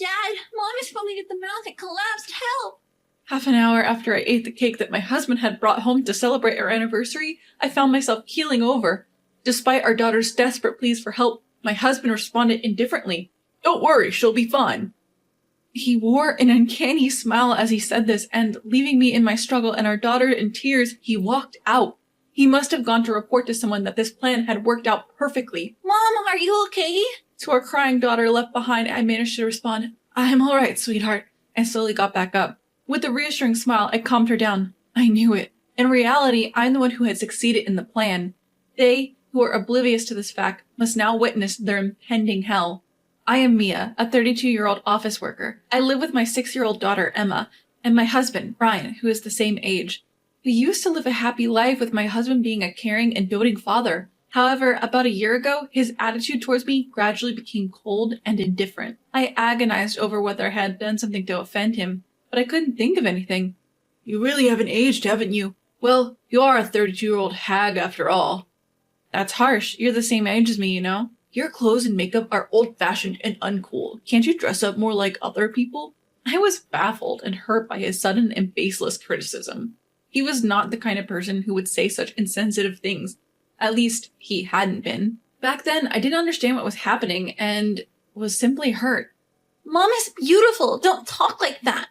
Dad, Mom is foaming at the mouth and collapsed. Help! Half an hour after I ate the cake that my husband had brought home to celebrate our anniversary, I found myself keeling over. Despite our daughter's desperate pleas for help, my husband responded indifferently. "Don't worry, she'll be fine." He wore an uncanny smile as he said this, and leaving me in my struggle and our daughter in tears, he walked out. He must have gone to report to someone that this plan had worked out perfectly. Mom, are you okay? To our crying daughter left behind, I managed to respond, "I'm all right, sweetheart," and slowly got back up. With a reassuring smile, I calmed her down. I knew it. In reality, I'm the one who had succeeded in the plan. They, who are oblivious to this fact, must now witness their impending hell. I am Mia, a 32-year-old office worker. I live with my 6-year-old daughter, Emma, and my husband, Brian, who is the same age. We used to live a happy life with my husband being a caring and doting father. However, about a year ago, his attitude towards me gradually became cold and indifferent. I agonized over whether I had done something to offend him, but I couldn't think of anything. "You really haven't aged, haven't you? Well, you are a 32-year-old hag after all." "That's harsh. You're the same age as me, you know. Your clothes and makeup are old-fashioned and uncool. Can't you dress up more like other people?" I was baffled and hurt by his sudden and baseless criticism. He was not the kind of person who would say such insensitive things. At least, he hadn't been. Back then, I didn't understand what was happening and was simply hurt. Mom is beautiful. Don't talk like that.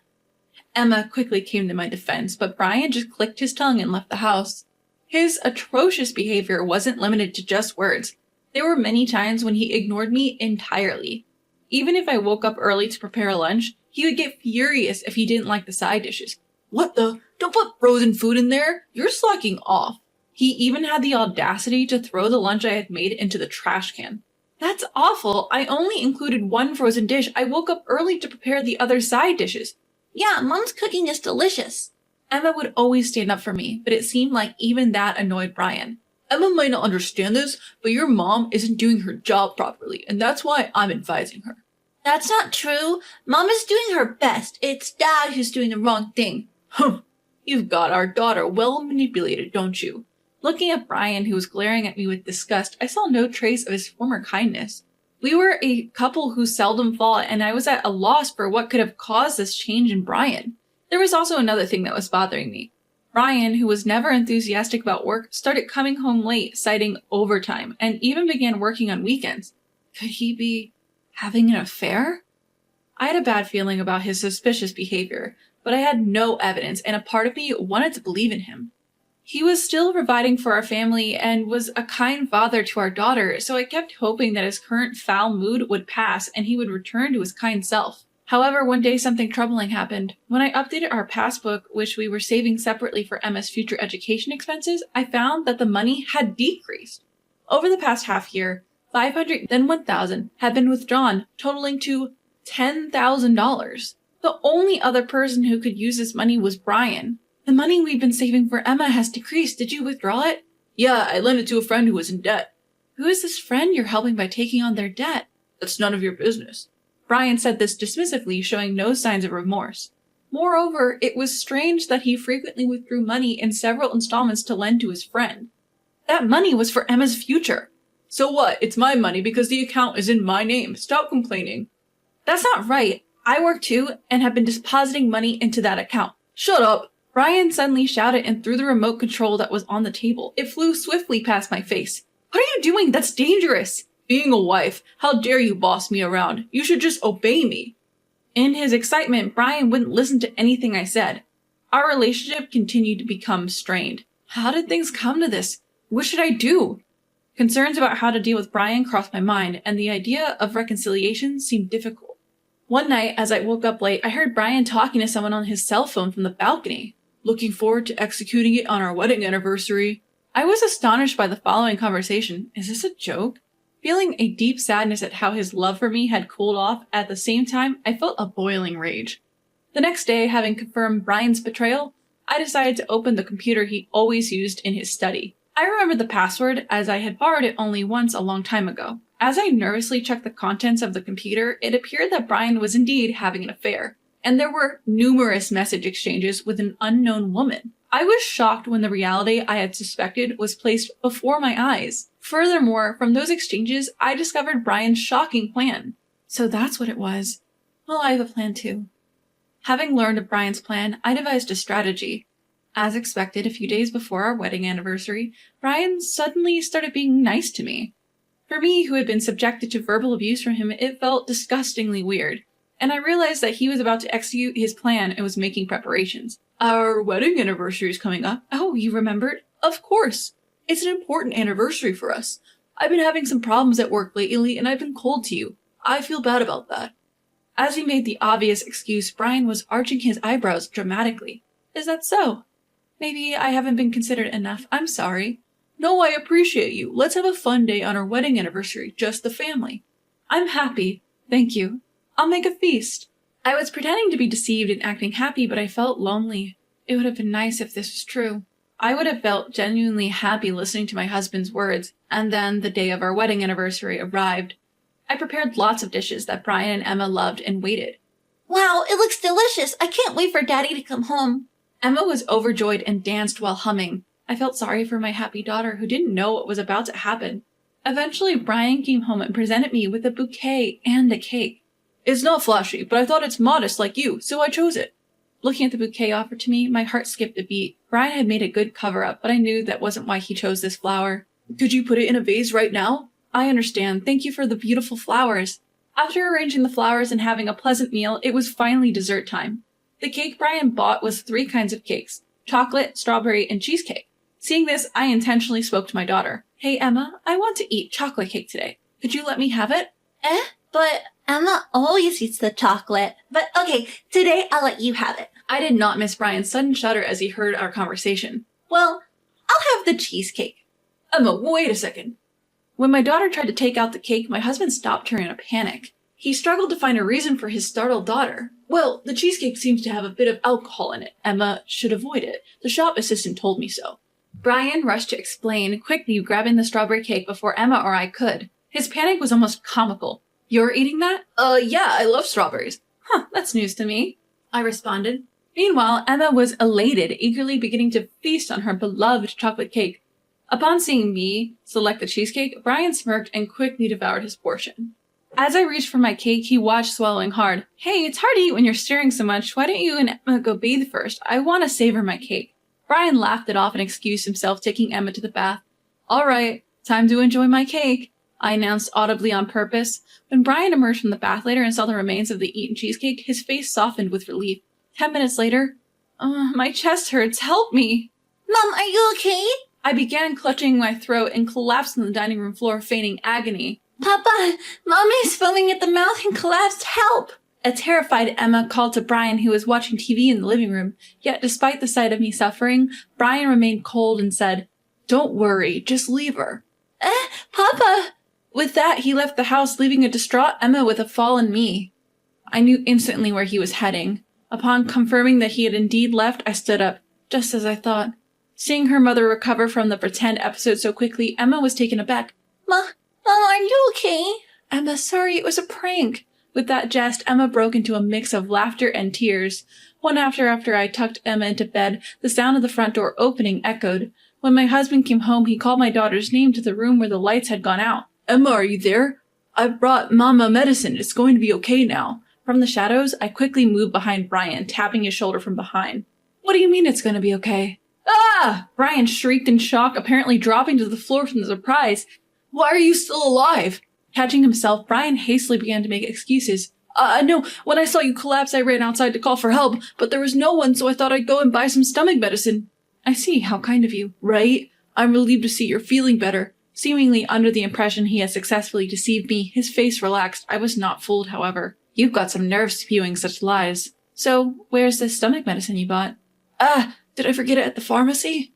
Emma quickly came to my defense, but Brian just clicked his tongue and left the house. His atrocious behavior wasn't limited to just words. There were many times when he ignored me entirely. Even if I woke up early to prepare lunch, he would get furious if he didn't like the side dishes. "What the? Don't put frozen food in there! You're slacking off." He even had the audacity to throw the lunch I had made into the trash can. "That's awful. I only included one frozen dish. I woke up early to prepare the other side dishes." "Yeah, Mom's cooking is delicious." Emma would always stand up for me, but it seemed like even that annoyed Brian. "Emma might not understand this, but your mom isn't doing her job properly, and that's why I'm advising her." "That's not true. Mom is doing her best. It's Dad who's doing the wrong thing." "Humph. You've got our daughter well manipulated, don't you?" Looking at Brian, who was glaring at me with disgust, I saw no trace of his former kindness. We were a couple who seldom fought, and I was at a loss for what could have caused this change in Brian. There was also another thing that was bothering me. Brian, who was never enthusiastic about work, started coming home late, citing overtime, and even began working on weekends. Could he be having an affair? I had a bad feeling about his suspicious behavior, but I had no evidence, and a part of me wanted to believe in him. He was still providing for our family and was a kind father to our daughter, so I kept hoping that his current foul mood would pass and he would return to his kind self. However, one day something troubling happened. When I updated our passbook, which we were saving separately for Emma's future education expenses, I found that the money had decreased. Over the past half year, $500 then $1,000 had been withdrawn, totaling to $10,000. The only other person who could use this money was Brian. "The money we've been saving for Emma has decreased. Did you withdraw it?" "Yeah, I lent it to a friend who was in debt." "Who is this friend you're helping by taking on their debt?" "That's none of your business." Brian said this dismissively, showing no signs of remorse. Moreover, it was strange that he frequently withdrew money in several installments to lend to his friend. That money was for Emma's future. "So what? It's my money because the account is in my name. Stop complaining." "That's not right. I work too and have been depositing money into that account." "Shut up." Brian suddenly shouted and threw the remote control that was on the table. It flew swiftly past my face. "What are you doing? That's dangerous." "Being a wife. How dare you boss me around? You should just obey me." In his excitement, Brian wouldn't listen to anything I said. Our relationship continued to become strained. How did things come to this? What should I do? Concerns about how to deal with Brian crossed my mind, and the idea of reconciliation seemed difficult. One night, as I woke up late, I heard Brian talking to someone on his cell phone from the balcony. "Looking forward to executing it on our wedding anniversary." I was astonished by the following conversation. Is this a joke? Feeling a deep sadness at how his love for me had cooled off, at the same time, I felt a boiling rage. The next day, having confirmed Brian's betrayal, I decided to open the computer he always used in his study. I remembered the password, as I had borrowed it only once a long time ago. As I nervously checked the contents of the computer, it appeared that Brian was indeed having an affair, and there were numerous message exchanges with an unknown woman. I was shocked when the reality I had suspected was placed before my eyes. Furthermore, from those exchanges, I discovered Brian's shocking plan. So that's what it was. Well, I have a plan too. Having learned of Brian's plan, I devised a strategy. As expected, a few days before our wedding anniversary, Brian suddenly started being nice to me. For me, who had been subjected to verbal abuse from him, it felt disgustingly weird, and I realized that he was about to execute his plan and was making preparations. Our wedding anniversary is coming up. Oh, you remembered? Of course. It's an important anniversary for us. I've been having some problems at work lately, and I've been cold to you. I feel bad about that. As he made the obvious excuse, Brian was arching his eyebrows dramatically. Is that so? Maybe I haven't been considerate enough. I'm sorry. No, I appreciate you. Let's have a fun day on our wedding anniversary, just the family. I'm happy. Thank you. I'll make a feast. I was pretending to be deceived and acting happy, but I felt lonely. It would have been nice if this was true. I would have felt genuinely happy listening to my husband's words, and then the day of our wedding anniversary arrived. I prepared lots of dishes that Brian and Emma loved and waited. Wow, it looks delicious. I can't wait for Daddy to come home. Emma was overjoyed and danced while humming. I felt sorry for my happy daughter who didn't know what was about to happen. Eventually, Brian came home and presented me with a bouquet and a cake. It's not flashy, but I thought it's modest like you, so I chose it. Looking at the bouquet offered to me, my heart skipped a beat. Brian had made a good cover-up, but I knew that wasn't why he chose this flower. Could you put it in a vase right now? I understand. Thank you for the beautiful flowers. After arranging the flowers and having a pleasant meal, it was finally dessert time. The cake Brian bought was 3 kinds of cakes: chocolate, strawberry, and cheesecake. Seeing this, I intentionally spoke to my daughter. Hey, Emma, I want to eat chocolate cake today. Could you let me have it? But Emma always eats the chocolate. But okay, today I'll let you have it. I did not miss Brian's sudden shudder as he heard our conversation. Well, I'll have the cheesecake. Emma, wait a second. When my daughter tried to take out the cake, my husband stopped her in a panic. He struggled to find a reason for his startled daughter. Well, the cheesecake seems to have a bit of alcohol in it. Emma should avoid it. The shop assistant told me so. Brian rushed to explain, quickly grabbing the strawberry cake before Emma or I could. His panic was almost comical. You're eating that? Yeah, I love strawberries. Huh, that's news to me, I responded. Meanwhile, Emma was elated, eagerly beginning to feast on her beloved chocolate cake. Upon seeing me select the cheesecake, Brian smirked and quickly devoured his portion. As I reached for my cake, he watched, swallowing hard. Hey, it's hard to eat when you're staring so much. Why don't you and Emma go bathe first? I want to savor my cake. Brian laughed it off and excused himself, taking Emma to the bath. All right, time to enjoy my cake, I announced audibly on purpose. When Brian emerged from the bath later and saw the remains of the eaten cheesecake, his face softened with relief. 10 minutes later, my chest hurts. Help me. Mom, are you okay? I began clutching my throat and collapsed on the dining room floor, feigning agony. Papa, Mommy's foaming at the mouth and collapsed. Help! A terrified Emma called to Brian, who was watching TV in the living room. Yet, despite the sight of me suffering, Brian remained cold and said, Don't worry, just leave her. Papa! With that, he left the house, leaving a distraught Emma with a fallen me. I knew instantly where he was heading. Upon confirming that he had indeed left, I stood up, just as I thought. Seeing her mother recover from the pretend episode so quickly, Emma was taken aback. Mom, are you okay? Emma, sorry, it was a prank. With that jest, Emma broke into a mix of laughter and tears. One after I tucked Emma into bed, the sound of the front door opening echoed. When my husband came home, he called my daughter's name to the room where the lights had gone out. Emma, are you there? I brought Mama medicine. It's going to be okay now. From the shadows, I quickly moved behind Brian, tapping his shoulder from behind. What do you mean it's going to be okay? Ah! Brian shrieked in shock, apparently dropping to the floor from the surprise. Why are you still alive? Catching himself, Brian hastily began to make excuses. No, when I saw you collapse, I ran outside to call for help, but there was no one, so I thought I'd go and buy some stomach medicine. I see, how kind of you. Right? I'm relieved to see you're feeling better. Seemingly under the impression he had successfully deceived me, his face relaxed. I was not fooled, however. You've got some nerve spewing such lies. So, where's this stomach medicine you bought? Did I forget it at the pharmacy?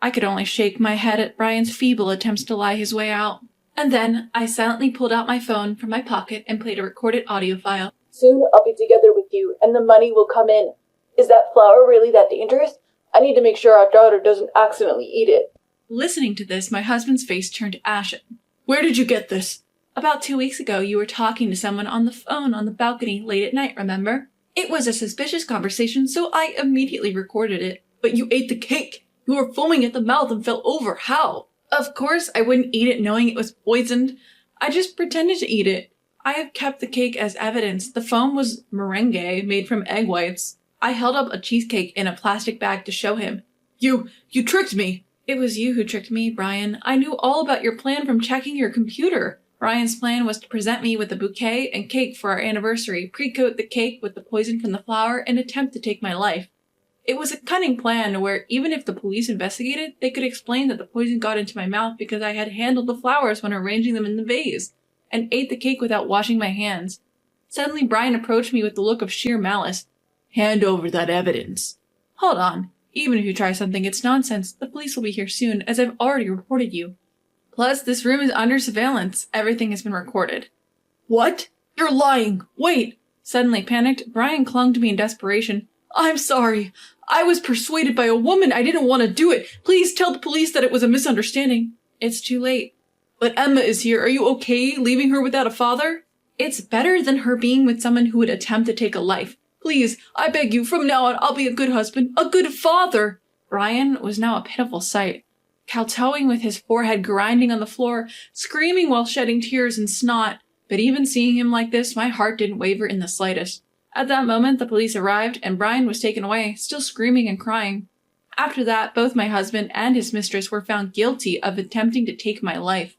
I could only shake my head at Brian's feeble attempts to lie his way out. And then, I silently pulled out my phone from my pocket and played a recorded audio file. Soon I'll be together with you, and the money will come in. Is that flour really that dangerous? I need to make sure our daughter doesn't accidentally eat it. Listening to this, my husband's face turned ashen. Where did you get this? About 2 weeks ago, you were talking to someone on the phone on the balcony late at night, remember? It was a suspicious conversation, so I immediately recorded it. But you ate the cake! You were foaming at the mouth and fell over. How? Of course, I wouldn't eat it knowing it was poisoned. I just pretended to eat it. I have kept the cake as evidence. The foam was meringue made from egg whites. I held up a cheesecake in a plastic bag to show him. You tricked me. It was you who tricked me, Brian. I knew all about your plan from checking your computer. Brian's plan was to present me with a bouquet and cake for our anniversary, pre-coat the cake with the poison from the flower, and attempt to take my life. It was a cunning plan where even if the police investigated, they could explain that the poison got into my mouth because I had handled the flowers when arranging them in the vase, and ate the cake without washing my hands. Suddenly, Brian approached me with the look of sheer malice. Hand over that evidence. Hold on. Even if you try something, it's nonsense. The police will be here soon, as I've already reported you. Plus, this room is under surveillance. Everything has been recorded. What? You're lying! Wait! Suddenly panicked, Brian clung to me in desperation. I'm sorry. I was persuaded by a woman. I didn't want to do it. Please tell the police that it was a misunderstanding. It's too late. But Emma is here. Are you okay leaving her without a father? It's better than her being with someone who would attempt to take a life. Please, I beg you, from now on, I'll be a good husband, a good father. Brian was now a pitiful sight, kowtowing with his forehead grinding on the floor, screaming while shedding tears and snot. But even seeing him like this, my heart didn't waver in the slightest. At that moment, the police arrived, and Brian was taken away, still screaming and crying. After that, both my husband and his mistress were found guilty of attempting to take my life.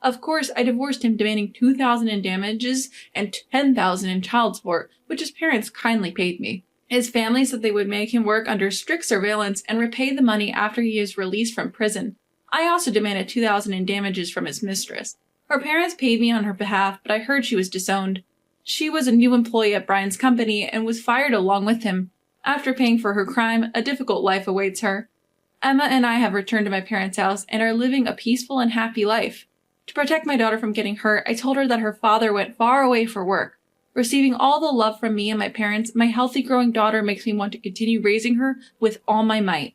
Of course, I divorced him, demanding $2,000 in damages and $10,000 in child support, which his parents kindly paid me. His family said they would make him work under strict surveillance and repay the money after he is released from prison. I also demanded $2,000 in damages from his mistress. Her parents paid me on her behalf, but I heard she was disowned. She was a new employee at Brian's company and was fired along with him. After paying for her crime, a difficult life awaits her. Emma and I have returned to my parents' house and are living a peaceful and happy life. To protect my daughter from getting hurt, I told her that her father went far away for work. Receiving all the love from me and my parents, my healthy growing daughter makes me want to continue raising her with all my might.